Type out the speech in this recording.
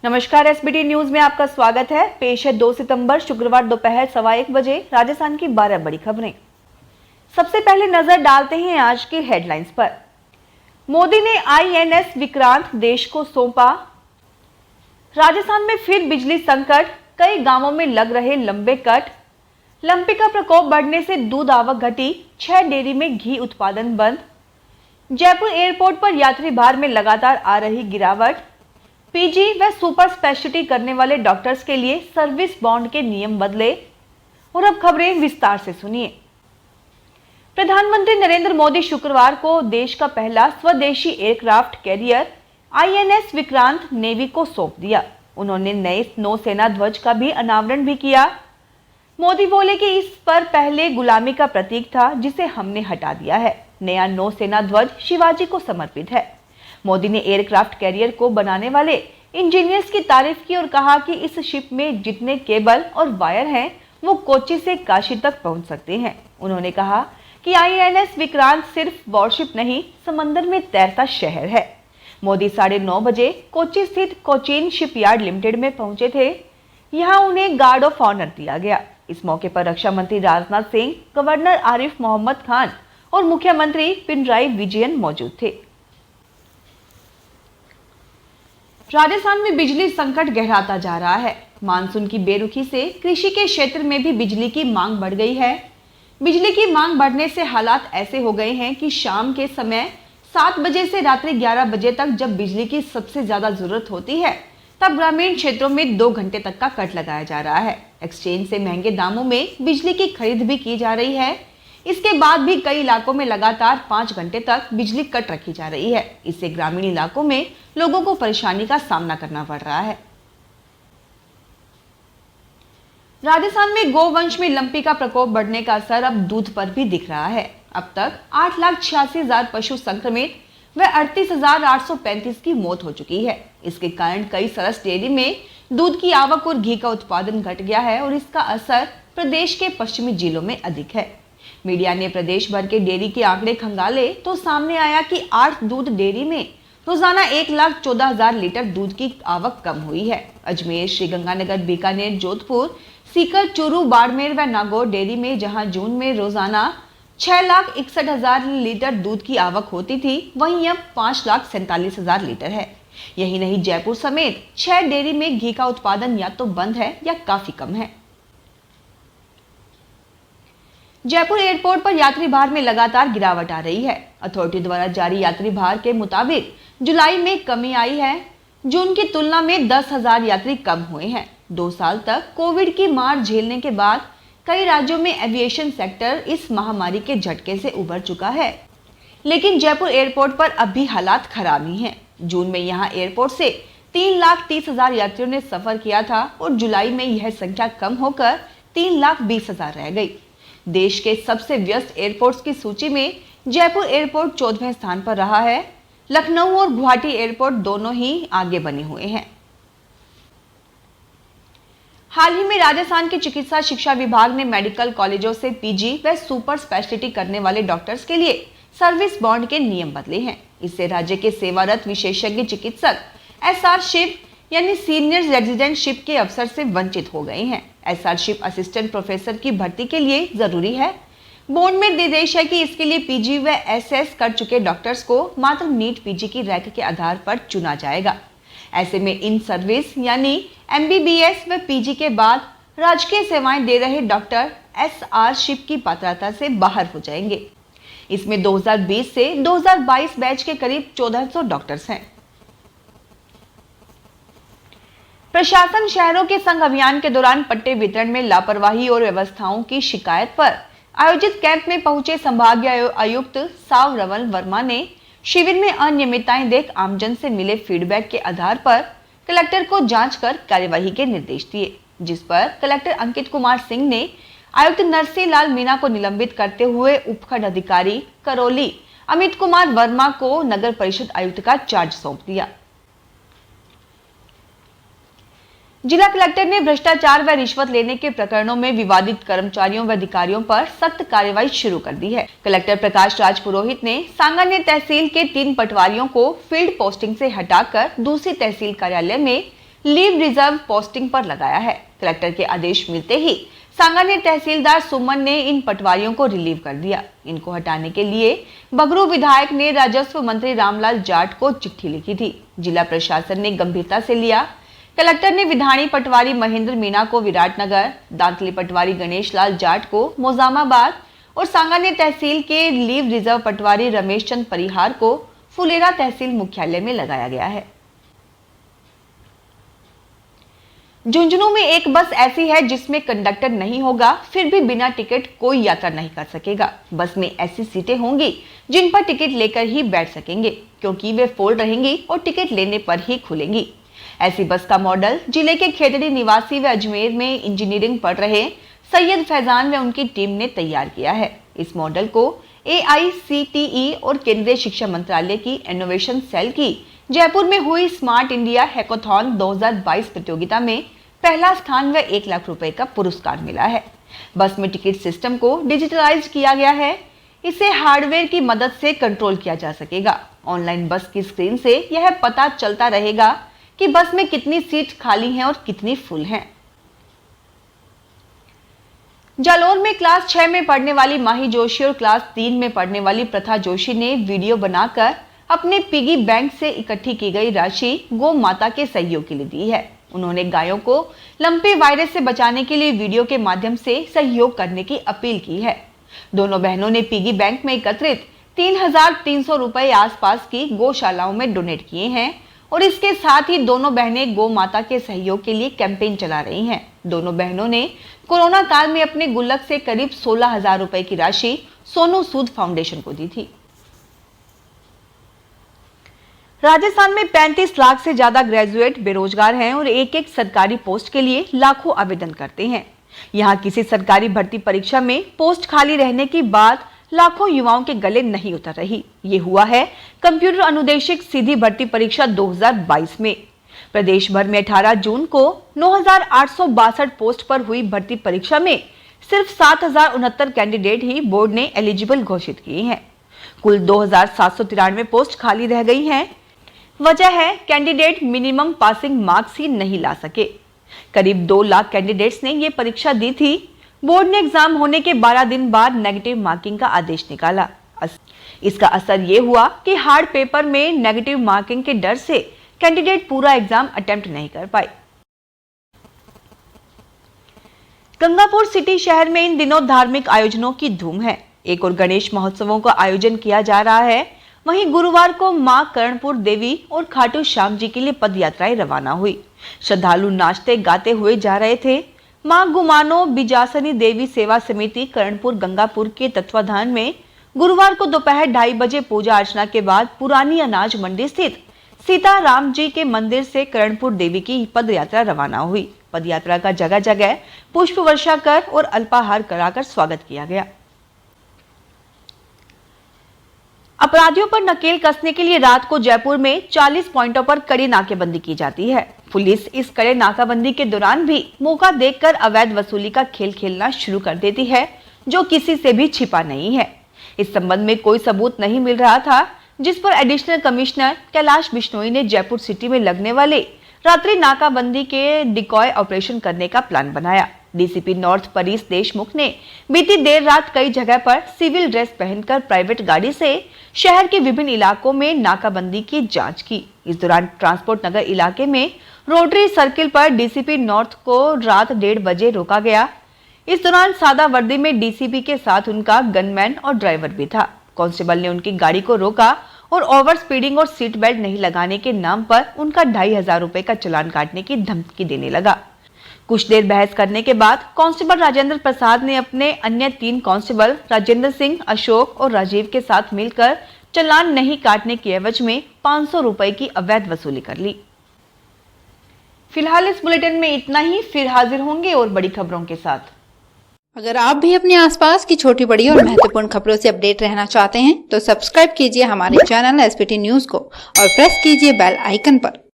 नमस्कार, SBT news में आपका स्वागत है। पेश है 2 सितंबर शुक्रवार दोपहर 1:15 बजे राजस्थान की 12 बड़ी खबरें। सबसे पहले नजर डालते हैं आज की हेडलाइंस पर। मोदी ने आईएनएस विक्रांत देश को सौंपा। राजस्थान में फिर बिजली संकट, कई गांवों में लग रहे लंबे कट। लंपी का प्रकोप बढ़ने से दूध आवक घटी, 6 डेयरी में घी उत्पादन बंद। जयपुर एयरपोर्ट पर यात्री भार में लगातार आ रही गिरावट। पीजी व सुपर स्पेशलिटी करने वाले डॉक्टर्स के लिए सर्विस बॉन्ड के नियम बदले। और अब खबरें विस्तार से सुनिए। प्रधानमंत्री नरेंद्र मोदी शुक्रवार को देश का पहला स्वदेशी aircraft carrier INS Vikrant navy को सौंप दिया। उन्होंने नए नौसेना ध्वज का भी अनावरण भी किया। मोदी बोले कि इस पर पहले गुलामी का प्रतीक था, जिसे हमने हटा दिया है। नया नौसेना ध्वज शिवाजी को समर्पित है। मोदी ने एयरक्राफ्ट कैरियर को बनाने वाले इंजीनियर्स की तारीफ की और कहा कि इस शिप में जितने केबल और वायर हैं, वो कोच्चि से काशी तक पहुंच सकते हैं। उन्होंने कहा कि आईएनएस विक्रांत सिर्फ वॉरशिप नहीं, समंदर में तैरता शहर है। मोदी 9:30 बजे कोच्चि स्थित कोचीन शिपयार्ड लिमिटेड में पहुंचे थे। यहां उन्हें गार्ड ऑफ ऑनर दिया गया। इस मौके पर रक्षा मंत्री राजनाथ सिंह, गवर्नर आरिफ मोहम्मद खान और मुख्यमंत्री पिनराई विजयन मौजूद थे। राजस्थान में बिजली संकट गहराता जा रहा है। मानसून की बेरुखी से कृषि के क्षेत्र में भी बिजली की मांग बढ़ गई है। बिजली की मांग बढ़ने से हालात ऐसे हो गए हैं कि शाम के समय 7 बजे से रात्रि 11 बजे तक जब बिजली की सबसे ज्यादा जरूरत होती है, तब ग्रामीण क्षेत्रों में 2 घंटे तक का कट लगाया जा रहा है। एक्सचेंज से महंगे दामों में बिजली की खरीद भी की जा रही है। इसके बाद भी कई इलाकों में लगातार 5 घंटे तक बिजली कट रखी जा रही है। इससे ग्रामीण इलाकों में लोगों को परेशानी का सामना करना पड़ रहा है। राजस्थान में गोवंश में लंपी का प्रकोप बढ़ने का असर अब दूध पर भी दिख रहा है। अब तक 8,86,000 पशु संक्रमित व 38,835 की मौत हो चुकी है। इसके कारण कई सरस डेयरी में दूध की आवक और घी का उत्पादन घट गया है और इसका असर प्रदेश के पश्चिमी जिलों में अधिक है। मीडिया ने प्रदेश भर के डेयरी के आंकड़े खंगाले तो सामने आया कि 8 दूध डेयरी में रोजाना 1,14,000 लीटर दूध की आवक कम हुई है। अजमेर, श्रीगंगानगर, बीकानेर, जोधपुर, सीकर, चूरू, बाड़मेर व नागौर डेयरी में जहां जून में रोजाना 6,61,000 लीटर दूध की आवक होती थी, वहीं अब 5,47,000 लीटर है। यही नहीं, जयपुर समेत 6 डेयरी में घी का उत्पादन या तो बंद है या काफी कम है। जयपुर एयरपोर्ट पर यात्री भार में लगातार गिरावट आ रही है। अथॉरिटी द्वारा जारी यात्री भार के मुताबिक जुलाई में कमी आई है। जून की तुलना में 10,000 यात्री कम हुए हैं। 2 साल तक कोविड की मार झेलने के बाद कई राज्यों में एविएशन सेक्टर इस महामारी के झटके से उबर चुका है, लेकिन जयपुर एयरपोर्ट पर अब भी हालात खराब ही हैं। जून में यहां एयरपोर्ट से 3,30,000 यात्रियों ने सफर किया था और जुलाई में यह संख्या कम होकर 3,20,000 रह गई। देश के सबसे व्यस्त एयरपोर्ट्स की सूची में जयपुर एयरपोर्ट 14वें स्थान पर रहा है। लखनऊ और गुवाहाटी एयरपोर्ट दोनों ही आगे बने हुए हैं। हाल ही में राजस्थान के चिकित्सा शिक्षा विभाग ने मेडिकल कॉलेजों से पीजी व सुपर स्पेशलिटी करने वाले डॉक्टर्स के लिए सर्विस बॉन्ड के नियम बदले हैं। इससे राज्य के सेवारत विशेषज्ञ चिकित्सक एसआरशिप यानी सीनियर रेजिडेंटशिप के अवसर से वंचित हो गए हैं। एसआरशिप असिस्टेंट प्रोफेसर की भर्ती के लिए जरूरी है। बोर्ड में निर्देश है कि इसके लिए पीजी व एसएस कर चुके डॉक्टर्स को मात्र नीट पीजी की रैंक के आधार पर चुना जाएगा। ऐसे में इन सर्विस यानी एमबीबीएस व पीजी के बाद राजकीय सेवाएं दे रहे डॉक्टर एसआरशिप की पात्रता से बाहर हो जाएंगे। इसमें 2020 से 2022 बैच के करीब 1400 डॉक्टर्स हैं। प्रशासन शहरों के संग अभियान के दौरान पट्टे वितरण में लापरवाही और व्यवस्थाओं की शिकायत पर आयोजित कैंप में पहुंचे संभागीय आयुक्त सावरवल वर्मा ने शिविर में अनियमितताएं देख आमजन से मिले फीडबैक के आधार पर कलेक्टर को जांच कर कार्यवाही के निर्देश दिए, जिस पर कलेक्टर अंकित कुमार सिंह ने आयुक्त नरसिंह लाल मीणा को निलंबित करते हुए उपखंड अधिकारी करौली अमित कुमार वर्मा को नगर परिषद आयुक्त का चार्ज सौंप दिया। जिला कलेक्टर ने भ्रष्टाचार व रिश्वत लेने के प्रकरणों में विवादित कर्मचारियों व अधिकारियों पर सख्त कार्रवाई शुरू कर दी है। कलेक्टर प्रकाश राज पुरोहित ने सांगानेर तहसील के 3 पटवारियों को फील्ड पोस्टिंग से हटाकर दूसरी तहसील कार्यालय में लीव रिजर्व पोस्टिंग पर लगाया है। कलेक्टर के आदेश मिलते ही सांगानेर तहसीलदार सुमन ने इन पटवारियों को रिलीव कर दिया। इनको हटाने के लिए बगरू विधायक ने राजस्व मंत्री रामलाल जाट को चिट्ठी लिखी थी। जिला प्रशासन ने गंभीरता से लिया। कलेक्टर ने विधानी पटवारी महेंद्र मीणा को विराटनगर, दांतली पटवारी गणेश लाल जाट को मोजामाबाद और सांगानेर तहसील के लीव रिजर्व पटवारी रमेश चंद परिहार को फुलेरा तहसील मुख्यालय में लगाया गया है। झुंझुनू में एक बस ऐसी है जिसमें कंडक्टर नहीं होगा, फिर भी बिना टिकट कोई यात्रा नहीं कर सकेगा। बस में ऐसी सीटें होंगी जिन पर टिकट लेकर ही बैठ सकेंगे, क्योंकि वे फोल्ड रहेंगी और टिकट लेने पर ही खुलेंगी। ऐसी बस का मॉडल जिले के खेतड़ी निवासी व अजमेर में इंजीनियरिंग पढ़ रहे सैयद फैजान व उनकी टीम ने तैयार किया है। इस मॉडल को AICTE और केंद्रीय शिक्षा मंत्रालय की इनोवेशन सेल की जयपुर में हुई स्मार्ट इंडिया हैकाथॉन 2022 प्रतियोगिता में पहला स्थान व 1 लाख रुपए का पुरस्कार मिला है। बस में टिकट सिस्टम को डिजिटलाइज किया गया है। इसे हार्डवेयर की मदद से कंट्रोल किया जा सकेगा। ऑनलाइन बस की स्क्रीन से यह पता चलता रहेगा कि बस में कितनी सीट खाली हैं और कितनी फुल हैं। जालौर में क्लास 6 में पढ़ने वाली माही जोशी और क्लास 3 में पढ़ने वाली प्रथा जोशी ने वीडियो बनाकर अपने पिगी बैंक से इकट्ठी की गई राशि गौ माता के सहयोग के लिए दी है। उन्होंने गायों को लंपी वायरस से बचाने के लिए वीडियो के माध्यम से सहयोग करने की अपील की है। दोनों बहनों ने पिगी बैंक में एकत्रित 3,300 रुपए आसपास की गौशालाओं में डोनेट किए हैं और इसके साथ ही दोनों बहनें गौ माता के सहयोग के लिए कैंपेन चला रही हैं। दोनों बहनों ने कोरोना काल में अपने गुल्लक से करीब 16,000 रुपए की राशि सोनू सूद फाउंडेशन को दी थी। राजस्थान में 35 लाख से ज्यादा ग्रेजुएट बेरोजगार हैं और एक सरकारी पोस्ट के लिए लाखों आवेदन करते हैं। यहाँ किसी सरकारी भर्ती परीक्षा में पोस्ट खाली रहने की बात लाखों युवाओं के गले नहीं उतर रही। ये हुआ है कंप्यूटर अनुदेशक सीधी भर्ती परीक्षा 2022 में। प्रदेश भर में 18 जून को 9,862 पोस्ट पर हुई भर्ती परीक्षा में सिर्फ 7,069 कैंडिडेट ही बोर्ड ने एलिजिबल घोषित किए हैं। कुल 2,793 पोस्ट खाली रह गई हैं। वजह है कैंडिडेट मिनिमम पासिंग मार्क्स ही नहीं ला सके। करीब 2 लाख कैंडिडेट्स ने ये परीक्षा दी थी। बोर्ड ने एग्जाम होने के 12 दिन बाद नेगेटिव मार्किंग का आदेश निकाला। इसका असर ये हुआ कि हार्ड पेपर में नेगेटिव मार्किंग के डर से कैंडिडेट पूरा एग्जाम अटेम्प्ट नहीं कर पाए। गंगापुर सिटी शहर में इन दिनों धार्मिक आयोजनों की धूम है। एक और गणेश महोत्सवों का आयोजन किया जा रहा है। वहीं गुरुवार को मां कर्णपुर देवी और खाटू श्याम जी के लिए पद यात्राएं रवाना हुई। श्रद्धालु नाचते गाते हुए जा रहे थे। मां गुमानो बिजासनी देवी सेवा समिति कर्णपुर गंगापुर के तत्वाधान में गुरुवार को दोपहर 2:30 बजे पूजा अर्चना के बाद पुरानी अनाज मंडी स्थित सीताराम जी के मंदिर से कर्णपुर देवी की पद यात्रा रवाना हुई। पद यात्रा का जगह जगह पुष्प वर्षा कर और अल्पाहार कराकर स्वागत किया गया। अपराधियों पर नकेल कसने के लिए रात को जयपुर में 40 पॉइंटों पर कड़ी नाकेबंदी की जाती है। पुलिस इस कड़े नाकाबंदी के दौरान भी मौका देखकर अवैध वसूली का खेल खेलना शुरू कर देती है, जो किसी से भी छिपा नहीं है। इस संबंध में कोई सबूत नहीं मिल रहा था, जिस पर एडिशनल कमिश्नर कैलाश बिश्नोई ने जयपुर सिटी में लगने वाले रात्रि नाकाबंदी के डिकॉय ऑपरेशन करने का प्लान बनाया। डीसीपी नॉर्थ परीस देशमुख ने बीती देर रात कई जगह पर सिविल ड्रेस पहनकर प्राइवेट गाड़ी से शहर के विभिन्न इलाकों में नाकाबंदी की जांच की। इस दौरान ट्रांसपोर्ट नगर इलाके में रोटरी सर्किल पर डीसीपी नॉर्थ को रात 1:30 बजे रोका गया। इस दौरान सादा वर्दी में डीसीपी के साथ उनका गनमैन और ड्राइवर भी था। कांस्टेबल ने उनकी गाड़ी को रोका और ओवर स्पीडिंग और सीट बेल्ट नहीं लगाने के नाम पर उनका 2,500 रुपए का चालान काटने की धमकी देने लगा। कुछ देर बहस करने के बाद कांस्टेबल राजेंद्र प्रसाद ने अपने अन्य 3 कांस्टेबल राजेंद्र सिंह, अशोक और राजीव के साथ मिलकर चालान नहीं काटने की एवज में 500 रुपए की अवैध वसूली कर ली। फिलहाल इस बुलेटिन में इतना ही। फिर हाजिर होंगे और बड़ी खबरों के साथ। अगर आप भी अपने आसपास की छोटी बड़ी और महत्वपूर्ण खबरों से अपडेट रहना चाहते हैं तो सब्सक्राइब कीजिए हमारे चैनल SPT न्यूज को और प्रेस कीजिए बेल आइकन पर।